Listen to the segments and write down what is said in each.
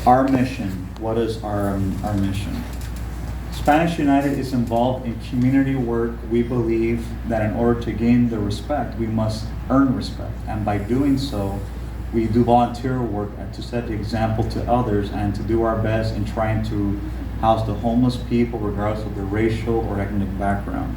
Our mission. What is our mission? Spanish United is involved in community work. We believe that in order to gain the respect, we must earn respect. And by doing so, we do volunteer work to set the example to others and to do our best in trying to house the homeless people regardless of their racial or ethnic background.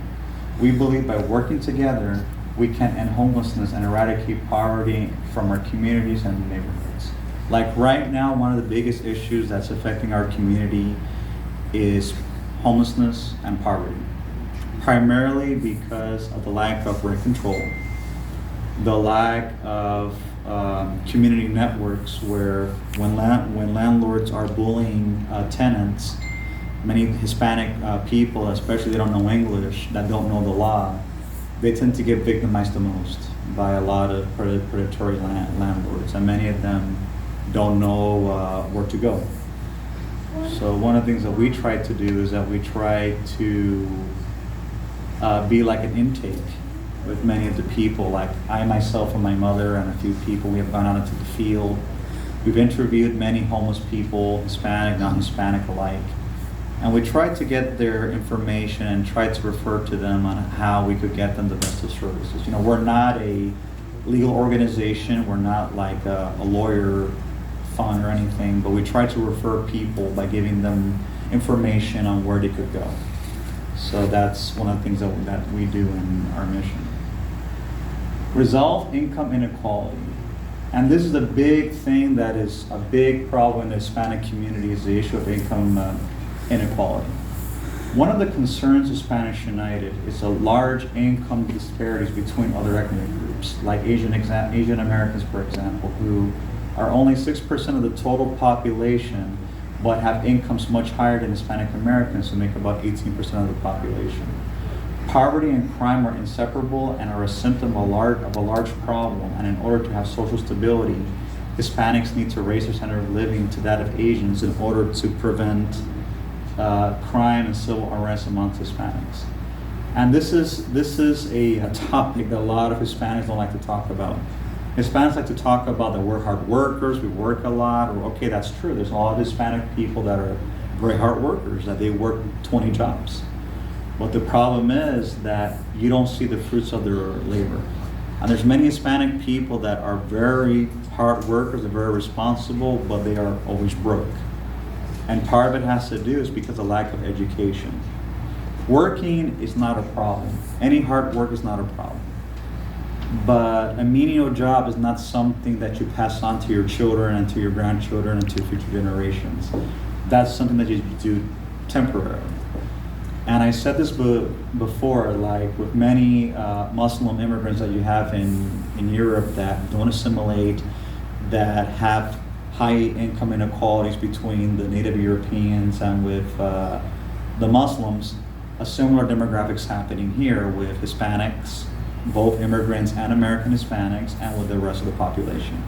We believe by working together, we can end homelessness and eradicate poverty from our communities and neighborhoods. Like right now, one of the biggest issues that's affecting our community is homelessness and poverty, primarily because of the lack of rent control, the lack of community networks where when landlords are bullying tenants, many Hispanic people, especially they don't know English, that don't know the law, they tend to get victimized the most by a lot of predatory landlords, and many of them don't know where to go. So one of the things that we try to do is that we try to be like an intake with many of the people. Like I myself and my mother and a few people, we have gone out into the field. We've interviewed many homeless people, Hispanic, non-Hispanic alike. And we tried to get their information and tried to refer to them on how we could get them the best of services. You know, we're not a legal organization. We're not like a lawyer fund or anything, but we try to refer people by giving them information on where they could go. So that's one of the things that we do in our mission. Resolve income inequality. And this is a big thing that is a big problem in the Hispanic community, is the issue of income inequality. One of the concerns of Spanish United is the large income disparities between other ethnic groups, like Asian Americans, for example, who are only 6% of the total population, but have incomes much higher than Hispanic Americans, who make about 18% of the population. Poverty and crime are inseparable and are a symptom of a large problem, and in order to have social stability, Hispanics need to raise their standard of living to that of Asians in order to prevent crime and civil unrest amongst Hispanics. And this is a topic that a lot of Hispanics don't like to talk about. Hispanics like to talk about that we're hard workers, we work a lot, or okay, that's true. There's a lot of Hispanic people that are very hard workers, that they work 20 jobs. But the problem is that you don't see the fruits of their labor. And there's many Hispanic people that are very hard workers, they're very responsible, but they are always broke. And part of it has to do is because of lack of education. Working is not a problem. Any hard work is not a problem. But a menial job is not something that you pass on to your children and to your grandchildren and to future generations. That's something that you do temporarily. And I said this before, like with many Muslim immigrants that you have in Europe that don't assimilate, that have high income inequalities between the native Europeans and with the Muslims, a similar demographics happening here with Hispanics, both immigrants and American Hispanics, and with the rest of the population.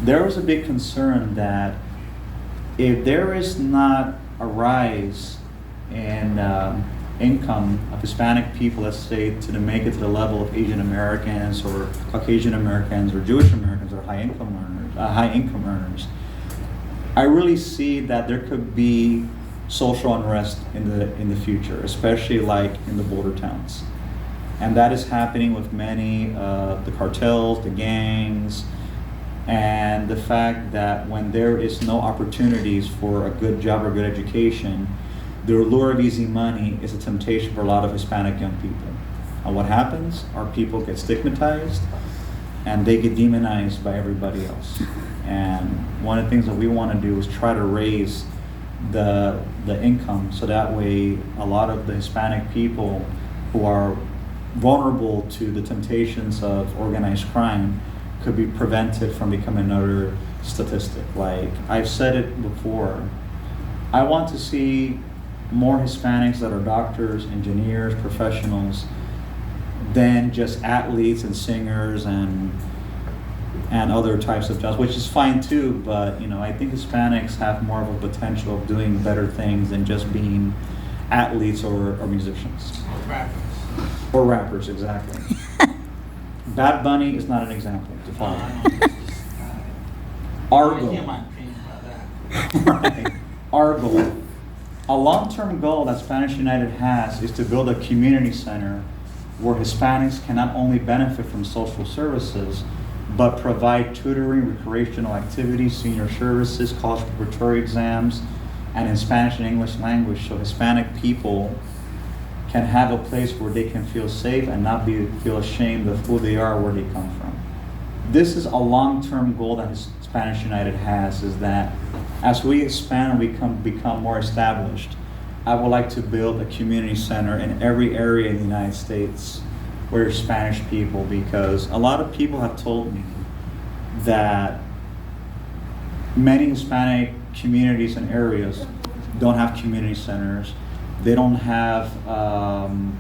There was a big concern that if there is not a rise in income of Hispanic people, let's say to make it to the level of Asian Americans or Caucasian Americans or Jewish Americans or high income earners, I really see that there could be social unrest in the future, especially like in the border towns. And that is happening with many of the cartels, the gangs, and the fact that when there is no opportunities for a good job or good education, the allure of easy money is a temptation for a lot of Hispanic young people. And what happens? Our people get stigmatized and they get demonized by everybody else. And one of the things that we want to do is try to raise the income so that way a lot of the Hispanic people who are vulnerable to the temptations of organized crime could be prevented from becoming another statistic. Like I've said it before, I want to see more Hispanics that are doctors, engineers, professionals than just athletes and singers and other types of jobs, which is fine too, but you know, I think Hispanics have more of a potential of doing better things than just being athletes or musicians. Or rappers, exactly. Bad Bunny is not an example to follow. Argo. Right. Our goal. A long-term goal that Spanish United has is to build a community center where Hispanics can not only benefit from social services, but provide tutoring, recreational activities, senior services, college preparatory exams, and in Spanish and English language, so Hispanic people can have a place where they can feel safe and not feel ashamed of who they are, where they come from. This is a long-term goal that Spanish United has, is that as we expand and we become more established, I would like to build a community center in every area in the United States where there's Spanish people, because a lot of people have told me that many Hispanic communities and areas don't have community centers. They don't have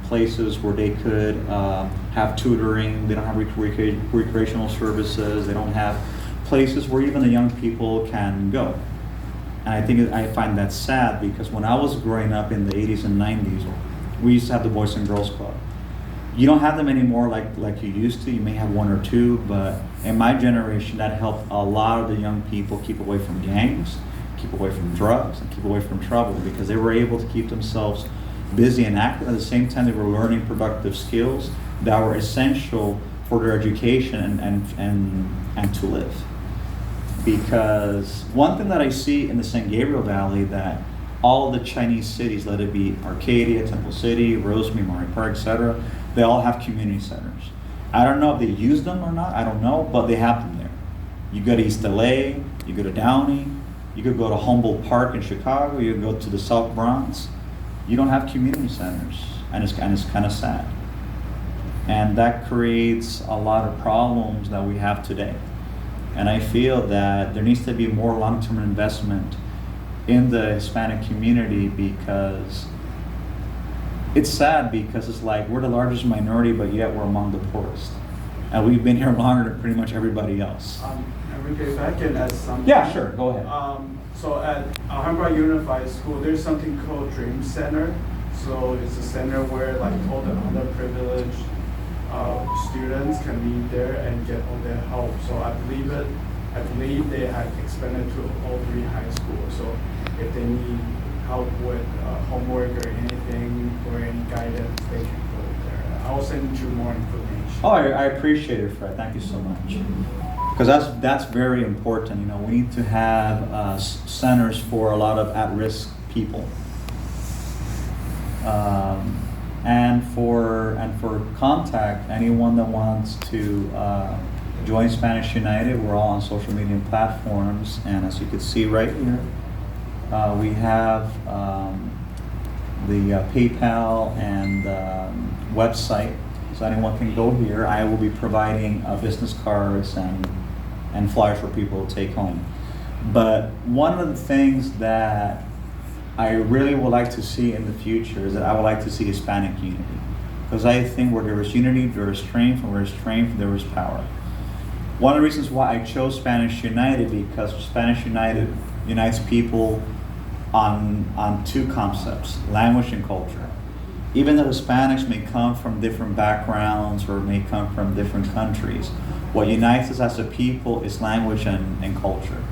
places where they could have tutoring. They don't have recreational services. They don't have places where even the young people can go. And I find that sad, because when I was growing up in the 80s and 90s, we used to have the Boys and Girls Club. You don't have them anymore like you used to. You may have one or two, but in my generation, that helped a lot of the young people keep away from gangs, keep away from drugs, and keep away from trouble, because they were able to keep themselves busy and active. At the same time, they were learning productive skills that were essential for their education and to live. Because one thing that I see in the San Gabriel Valley, that all of the Chinese cities, let it be Arcadia, Temple City, Rosemary, Murray Park, etc., they all have community centers. I don't know if they use them or not, I don't know, but they have them there. You go to East LA, you go to Downey, you could go to Humboldt Park in Chicago, you could go to the South Bronx. You don't have community centers, and it's kind of sad. And that creates a lot of problems that we have today. And I feel that there needs to be more long-term investment in the Hispanic community, because it's sad, because it's like we're the largest minority, but yet we're among the poorest. And we've been here longer than pretty much everybody else. Enrique, if I can add something. Yeah, sure, go ahead. So at Alhambra Unified School, there's something called Dream Center. So it's a center where like all the underprivileged students can meet there and get all their help. So I believe they have expanded to all 3 high schools. So if they need help with homework or anything, or any guidance, they can go there. I'll send you more information. Oh, I appreciate it, Fred. Thank you so much. Because that's very important. You know, we need to have centers for a lot of at-risk people. And for contact, anyone that wants to join Spanish United, we're all on social media platforms, and as you can see right here, we have the PayPal and website, so anyone can go here. I will be providing business cards and flyers for people to take home. But one of the things that I really would like to see in the future is that I would like to see Hispanic unity. Because I think where there is unity, there is strength, and where there is strength, there is power. One of the reasons why I chose Spanish United, because Spanish United unites people on 2 concepts, language and culture. Even though Hispanics may come from different backgrounds or may come from different countries, what unites us as a people is language and culture.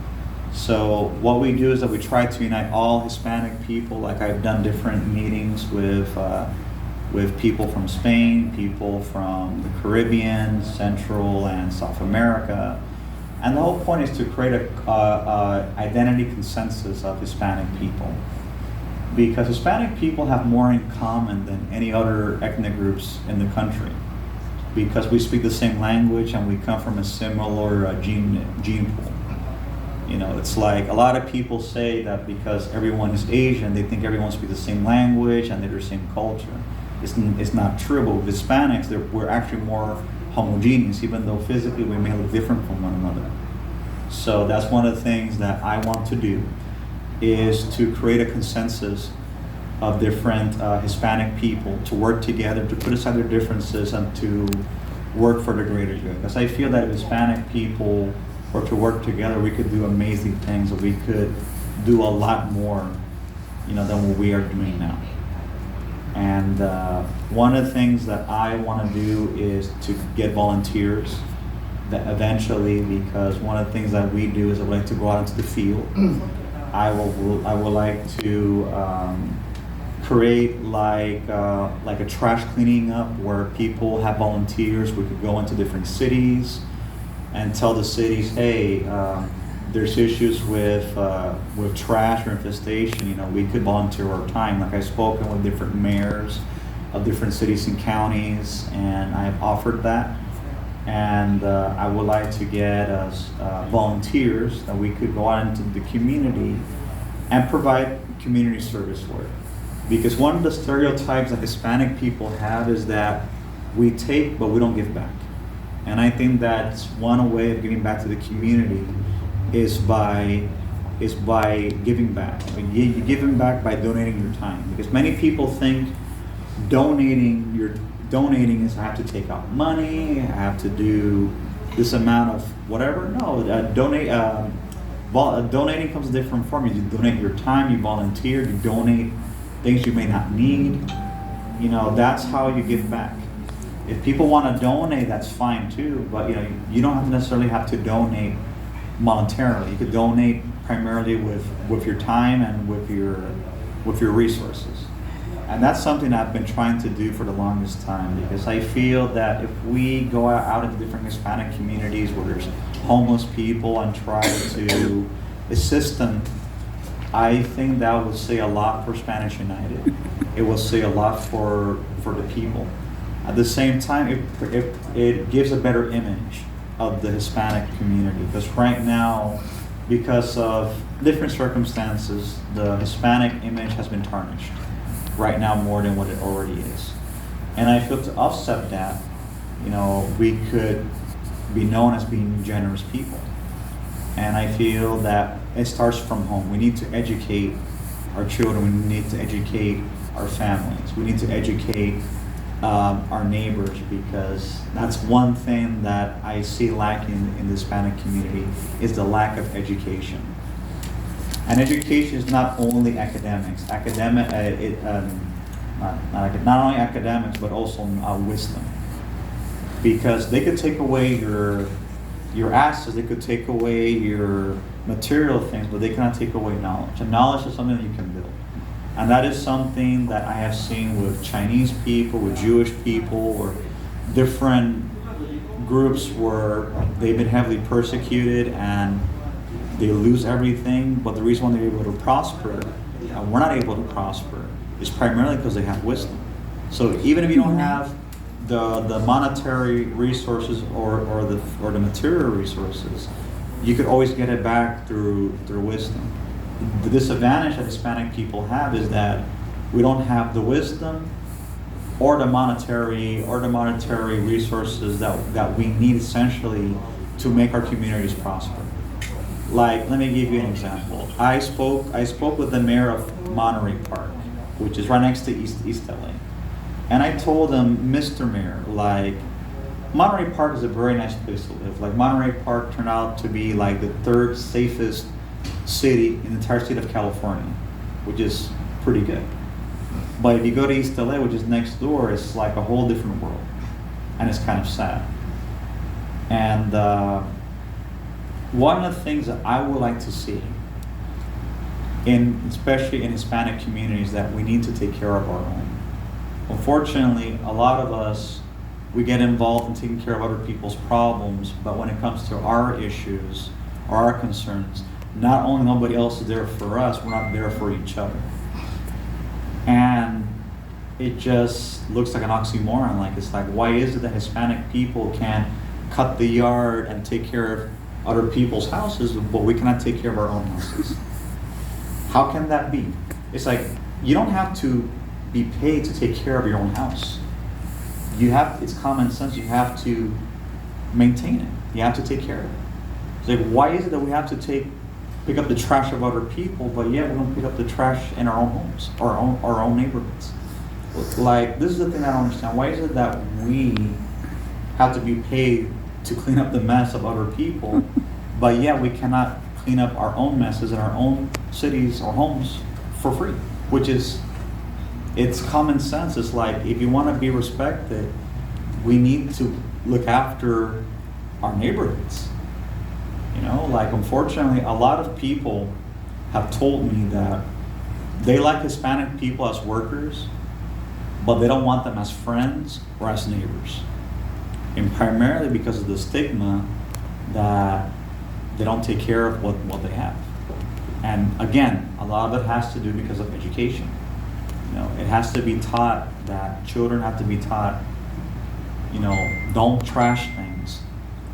So what we do is that we try to unite all Hispanic people. Like I've done different meetings with people from Spain, people from the Caribbean, Central and South America. And the whole point is to create a identity consensus of Hispanic people. Because Hispanic people have more in common than any other ethnic groups in the country. Because we speak the same language and we come from a similar gene pool. You know, it's like a lot of people say that because everyone is Asian, they think everyone speaks the same language and they're the same culture. It's not true, but with Hispanics, we're actually more homogeneous, even though physically we may look different from one another. So that's one of the things that I want to do, is to create a consensus of different Hispanic people to work together, to put aside their differences and to work for the greater good. Because I feel that if Hispanic people were to work together, we could do amazing things, or we could do a lot more, than what we are doing now. And one of the things that I want to do is to get volunteers that eventually, because one of the things that we do is I like to go out into the field I would like to create like a trash cleaning up where people have volunteers. We could go into different cities and tell the cities, hey, there's issues with trash or infestation. You know, we could volunteer our time. Like I've spoken with different mayors of different cities and counties, and I've offered that. And I would like to get us volunteers that we could go out into the community and provide community service work. Because one of the stereotypes that Hispanic people have is that we take but we don't give back. And I think that's one way of giving back to the community is by giving back. I mean, you give back by donating your time. Because many people think donating is I have to take out money, I have to do this amount of whatever. No, donating comes in different forms. You donate your time, you volunteer, you donate things you may not need. You know, that's how you give back. If people want to donate, that's fine too, but you don't necessarily have to donate monetarily. You could donate primarily with your time and with your resources. And that's something I've been trying to do for the longest time, because I feel that if we go out into different Hispanic communities where there's homeless people and try to assist them, I think that would say a lot for Spanish United. It will say a lot for the people. At the same time, it gives a better image of the Hispanic community, because right now, because of different circumstances, the Hispanic image has been tarnished right now more than what it already is. And I feel to offset that, we could be known as being generous people. And I feel that it starts from home. We need to educate our children. We need to educate our families. We need to educate our neighbors, because that's one thing that I see lacking in the Hispanic community is the lack of education. And education is not only academics. Not only academics, but also wisdom. Because they could take away your assets, they could take away your material things, but they cannot take away knowledge. And knowledge is something that you can build. And that is something that I have seen with Chinese people, with Jewish people, or different groups where they've been heavily persecuted and they lose everything. But the reason why they're able to prosper, and we're not able to prosper, is primarily because they have wisdom. So even if you don't have the monetary resources or the material resources, you could always get it back through wisdom. The disadvantage that Hispanic people have is that we don't have the wisdom or the monetary resources that we need essentially to make our communities prosper. Like, let me give you an example. I spoke with the mayor of Monterey Park, which is right next to East LA. And I told him, Mr. Mayor, like, Monterey Park is a very nice place to live. Like, Monterey Park turned out to be like the third safest city in the entire state of California, which is pretty good. But if you go to East LA, which is next door, it's like a whole different world. And it's kind of sad. And one of the things that I would like to see, especially in Hispanic communities, that we need to take care of our own. Unfortunately, a lot of us, we get involved in taking care of other people's problems, but when it comes to our issues or our concerns, not only nobody else is there for us, we're not there for each other. And it just looks like an oxymoron. Like, it's like, why is it that Hispanic people can cut the yard and take care of other people's houses, but we cannot take care of our own houses? How can that be? It's like, you don't have to be paid to take care of your own house. It's common sense. You have to maintain it. You have to take care of it. It's like, why is it that we have to pick up the trash of other people, but yet we don't pick up the trash in our own homes, our own neighborhoods? Like, this is the thing I don't understand. Why is it that we have to be paid to clean up the mess of other people, but yet we cannot clean up our own messes in our own cities or homes for free? It's common sense. It's like, if you want to be respected, we need to look after our neighborhoods. Like, unfortunately, a lot of people have told me that they like Hispanic people as workers, but they don't want them as friends or as neighbors. And primarily because of the stigma that they don't take care of what they have. And again, a lot of it has to do because of education. It has to be taught that children have to be taught, don't trash things,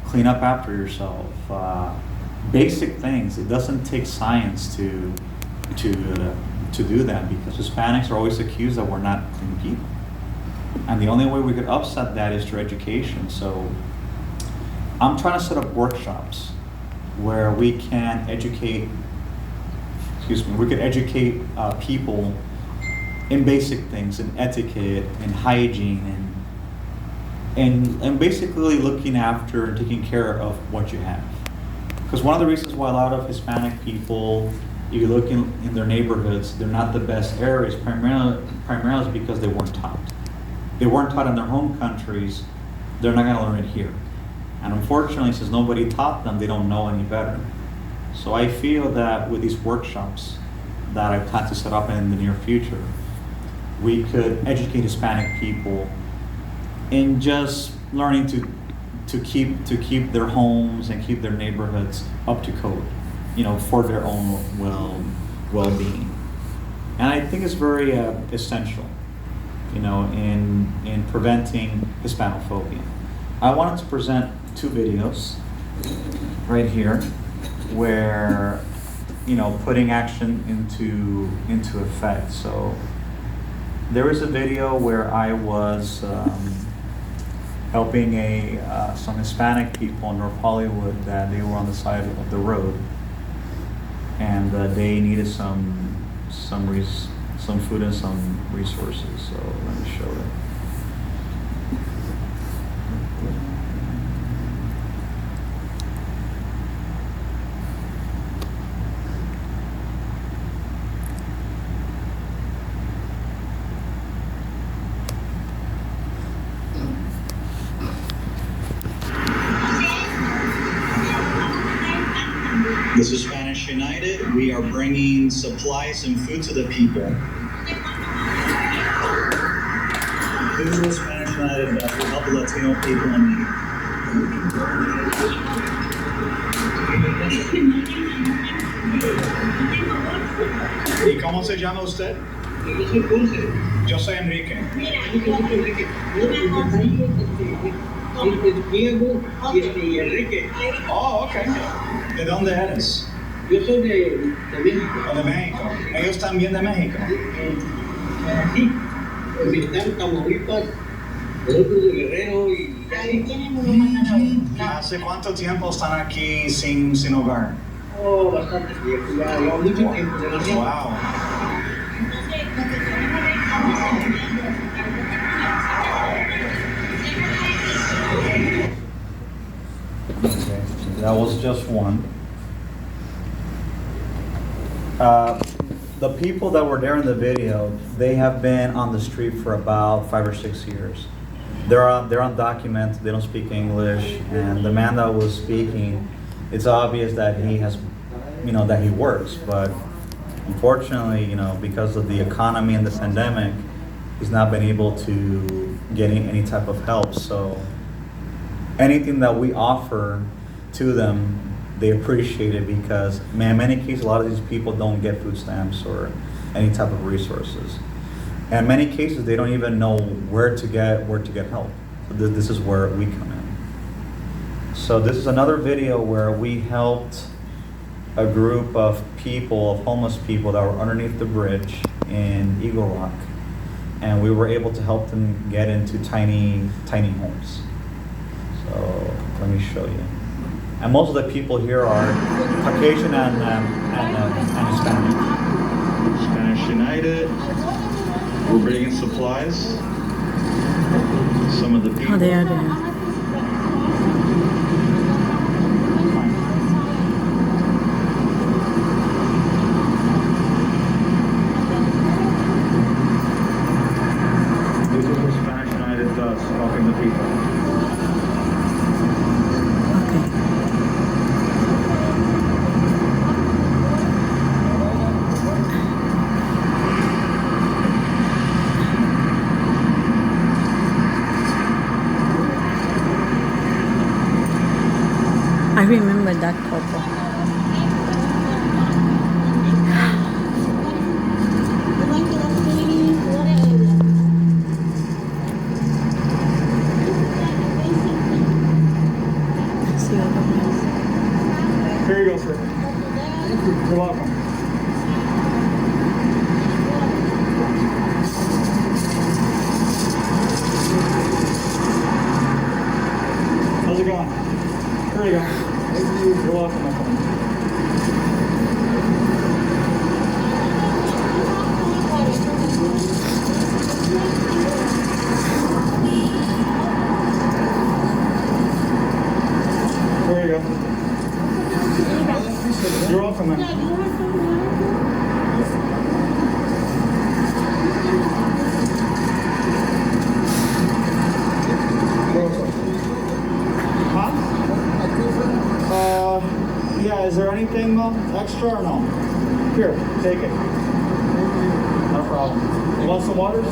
clean up after yourself, basic things. It doesn't take science to do that, because Hispanics are always accused that we're not clean people. And the only way we could upset that is through education. So I'm trying to set up workshops where we can educate, people in basic things, in etiquette, in hygiene, and basically looking after and taking care of what you have. Because one of the reasons why a lot of Hispanic people, if you look in their neighborhoods, they're not the best areas, primarily is because they weren't taught. They weren't taught in their home countries, they're not gonna learn it here. And unfortunately, since nobody taught them, they don't know any better. So I feel that with these workshops that I plan to set up in the near future, we could educate Hispanic people in just learning to keep their homes and keep their neighborhoods up to code, for their own well-being. And I think it's very essential, in preventing Hispanophobia. I wanted to present 2 videos right here where, putting action into effect. So there is a video where I was helping some Hispanic people in North Hollywood that they were on the side of the road, and they needed some food and some resources. So let me show it. This is Spanish United. We are bringing supplies and food to the people. This is what Spanish United does. We help the Latino people in need. ¿Y cómo se llama usted? Yo soy Enrique. Diego y Enrique. Oh, okay. ¿De dónde eres? Yo soy de México. De México. ¿Ellos también de México? Sí. Están Tamaulipas, otros de Guerrero y ¿Hace cuánto tiempo están aquí sin hogar? oh, bastante tiempo, ya mucho tiempo. Wow. Okay, that was just one. The people that were there in the video, they have been on the street for about 5 or 6 years. They're undocumented, they don't speak English, and the man that was speaking, it's obvious that he has, that he works, but unfortunately, because of the economy and the pandemic, he's not been able to get any type of help. So anything that we offer to them, they appreciate it, because in many cases, a lot of these people don't get food stamps or any type of resources. And in many cases, they don't even know where to get help. So this is where we come in. So this is another video where we helped a group of people, of homeless people that were underneath the bridge in Eagle Rock. And we were able to help them get into tiny homes. So let me show you. And most of the people here are Caucasian and Hispanic. Spanish United. We're bringing supplies. Some of the people. Oh, they are there. This is what Spanish United does, helping the people. Okay. extra or no? Here, take it. No problem. You want some water?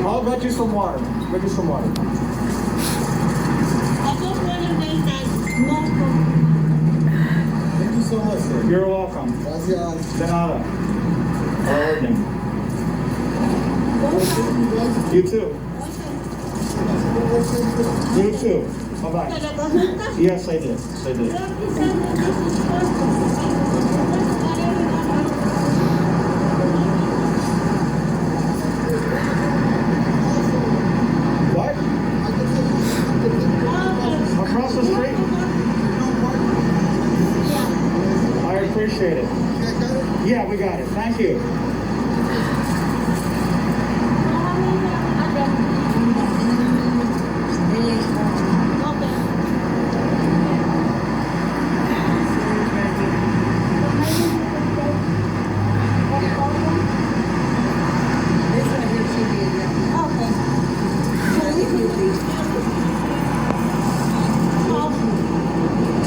I'll get you some water. Get you some water. I just want to make that no problem. Thank you so much, sir. You're welcome. Gracias. De nada. Orden. You too. You too. Bye-bye. ¿Te lo cogiste? Yes, I did. Yes, I did. What? Across the street? I appreciate it. Yeah, we got it. Thank you.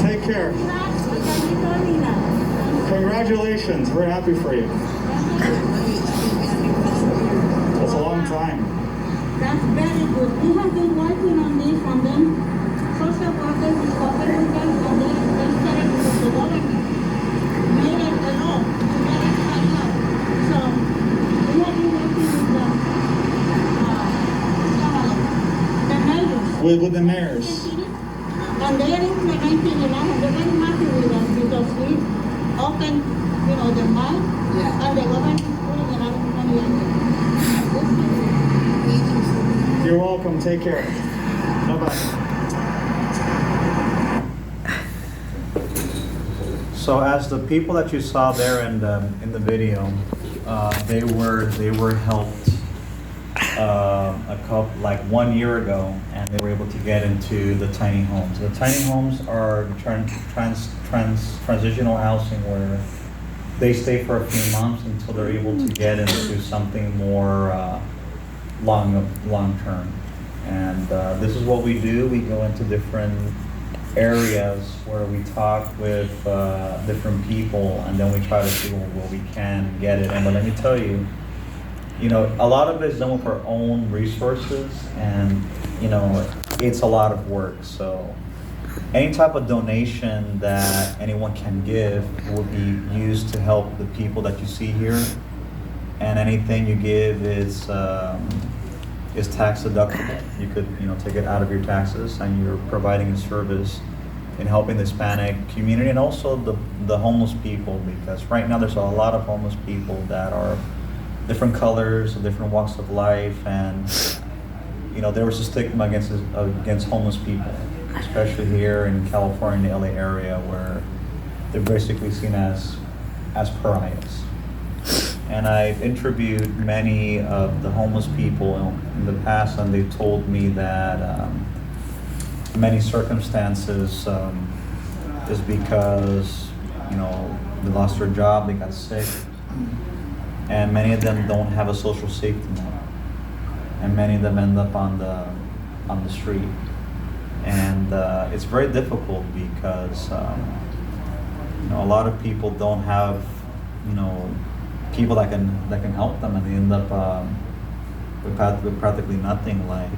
Take care. Congratulations. We're happy for you. That's a long time. That's very good. We have been working on this and then social workers discovered with them and they started with the government. Made it a law. Made it carry out. So we have been working with the mayors. With the mayors. And they are implementing it now and they're very happy with us because we open, the mind and the government is putting a lot of money in it. You're welcome. Take care. Bye-bye. So as the people that you saw there in the video, they were helped like 1 year ago, and they were able to get into the tiny homes. The tiny homes are transitional housing where they stay for a few months until they're able to get into something more long term. And this is what we do. We go into different areas where we talk with different people, and then we try to see where we can get it. And but let me tell you, a lot of it is done with our own resources, and it's a lot of work. So any type of donation that anyone can give will be used to help the people that you see here, and anything you give is tax deductible. You could take it out of your taxes, and you're providing a service in helping the Hispanic community and also the homeless people, because right now there's a lot of homeless people that are different colors, different walks of life, and there was a stigma against homeless people, especially here in California, the LA area, where they're basically seen as pariahs. And I've interviewed many of the homeless people in the past, and they told me that many circumstances is because they lost their job, they got sick, and many of them don't have a social safety net, and many of them end up on the street. And it's very difficult because a lot of people don't have people that can help them, and they end up with practically nothing. Like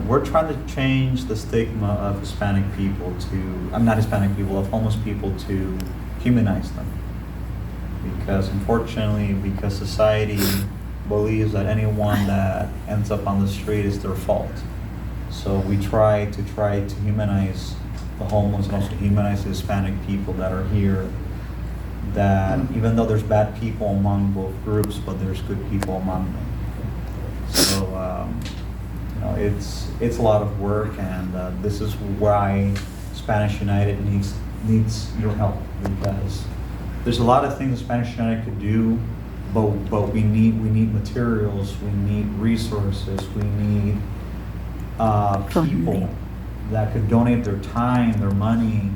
we're trying to change the stigma of Hispanic people not Hispanic people, of homeless people, to humanize them. Because unfortunately, because society believes that anyone that ends up on the street is their fault. So we try to humanize the homeless and also humanize the Hispanic people that are here. That even though there's bad people among both groups, but there's good people among them. So it's a lot of work, and this is why Spanish United needs your help, because there's a lot of things Spanish United could do, but we need materials, we need resources, we need people that could donate their time, their money,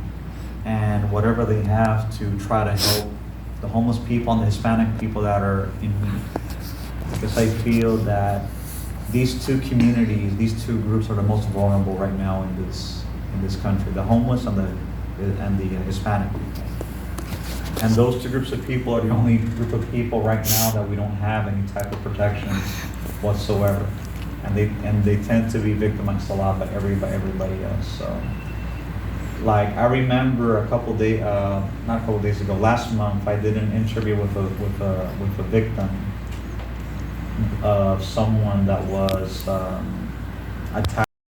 and whatever they have to try to help the homeless people and the Hispanic people that are in need. Because I feel that these two communities, these two groups are the most vulnerable right now in this country. The homeless and and the Hispanic people. And those two groups of people are the only group of people right now that we don't have any type of protection whatsoever. And they tend to be victimized a lot by everybody else. So, like, I remember not a couple days ago, last month, I did an interview with a victim of someone that was attacked